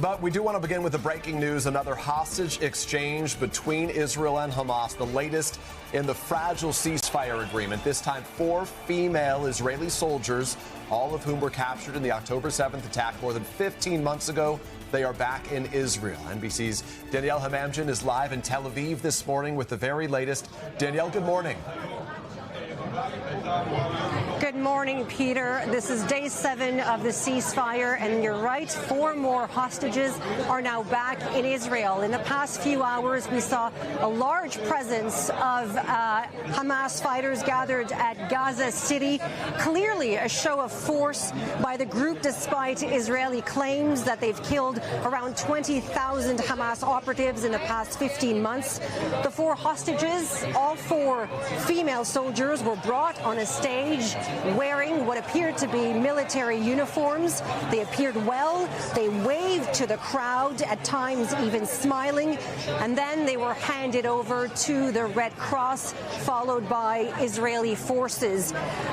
But we do want to begin with the breaking news. Another hostage exchange between Israel and Hamas, the latest in the fragile ceasefire agreement. This time, 4 female Israeli soldiers, all of whom were captured in the October 7th attack more than 15 months ago. They are back in Israel. NBC's Daniele Hamamdjian is live in Tel Aviv this morning with the very latest. Danielle, good morning. Good morning, Peter. This is day 7 of the ceasefire, and you're right, 4 more hostages are now back in Israel. In the past few hours, we saw a large presence of Hamas fighters gathered at Gaza City. Clearly a show of force by the group, despite Israeli claims that they've killed around 20,000 Hamas operatives in the past 15 months. The 4 hostages, all 4 female soldiers, were brought on a stage wearing what appeared to be military uniforms. They appeared well. They waved to the crowd, at times even smiling, and then they were handed over to the Red Cross, followed by Israeli forces.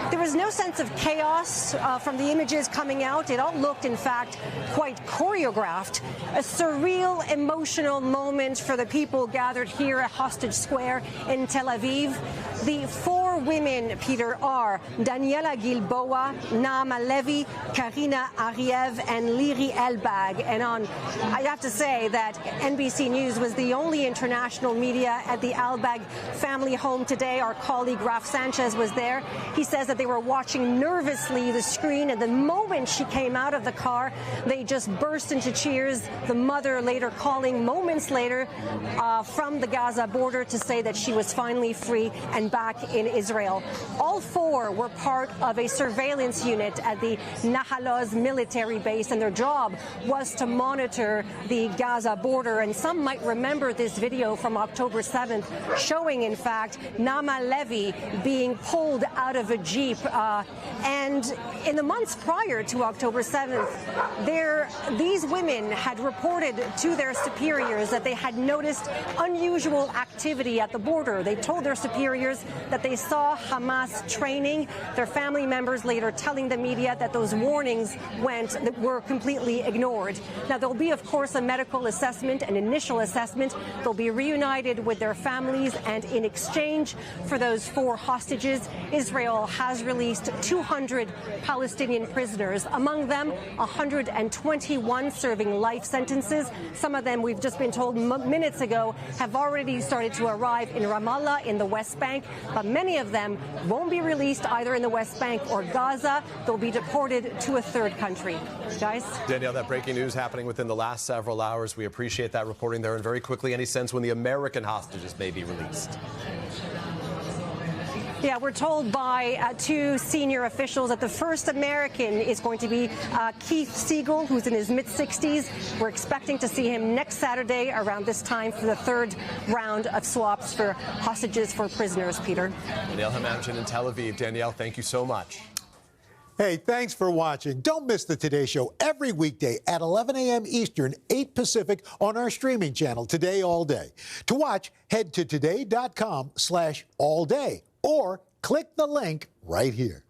There was no sense of chaos from the images coming out. It all looked, in fact, quite choreographed. A surreal, emotional moment for the people gathered here at Hostage Square in Tel Aviv. The 4 women, Peter, are Daniele, Naama Levy, Karina Ariev, and Liri Elbag. And I have to say that NBC News was the only international media at the Elbag family home today. Our colleague Raf Sanchez was there. He says that they were watching nervously the screen, and the moment she came out of the car, they just burst into cheers. The mother later calling moments later from the Gaza border to say that she was finally free and back in Israel. All 4 were part of a surveillance unit at the Nahal Oz military base, and their job was to monitor the Gaza border. And some might remember this video from October 7th, showing, in fact, Naama Levy being pulled out of a Jeep. And in the months prior to October 7th, these women had reported to their superiors that they had noticed unusual activity at the border. They told their superiors that they saw Hamas training. Their family members later telling the media that those warnings were completely ignored. Now, there'll be, of course, a medical assessment, an initial assessment. They'll be reunited with their families, and in exchange for those 4 hostages, Israel has released 200 Palestinian prisoners, among them 121 serving life sentences. Some of them, we've just been told minutes ago, have already started to arrive in Ramallah in the West Bank, but many of them won't be released either in the West Bank or Gaza. They'll be deported to a 3rd country. Guys? Danielle, that breaking news happening within the last several hours. We appreciate that reporting there. And very quickly, any sense when the American hostages may be released? Yeah, we're told by 2 senior officials that the first American is going to be Keith Siegel, who's in his mid-60s. We're expecting to see him next Saturday around this time for the 3rd round of swaps for hostages for prisoners, Peter. Daniele Hamamdjian in Tel Aviv. Danielle, thank you so much. Hey, thanks for watching. Don't miss the Today Show every weekday at 11 a.m. Eastern, 8 Pacific on our streaming channel, Today All Day. To watch, head to today.com/allday or click the link right here.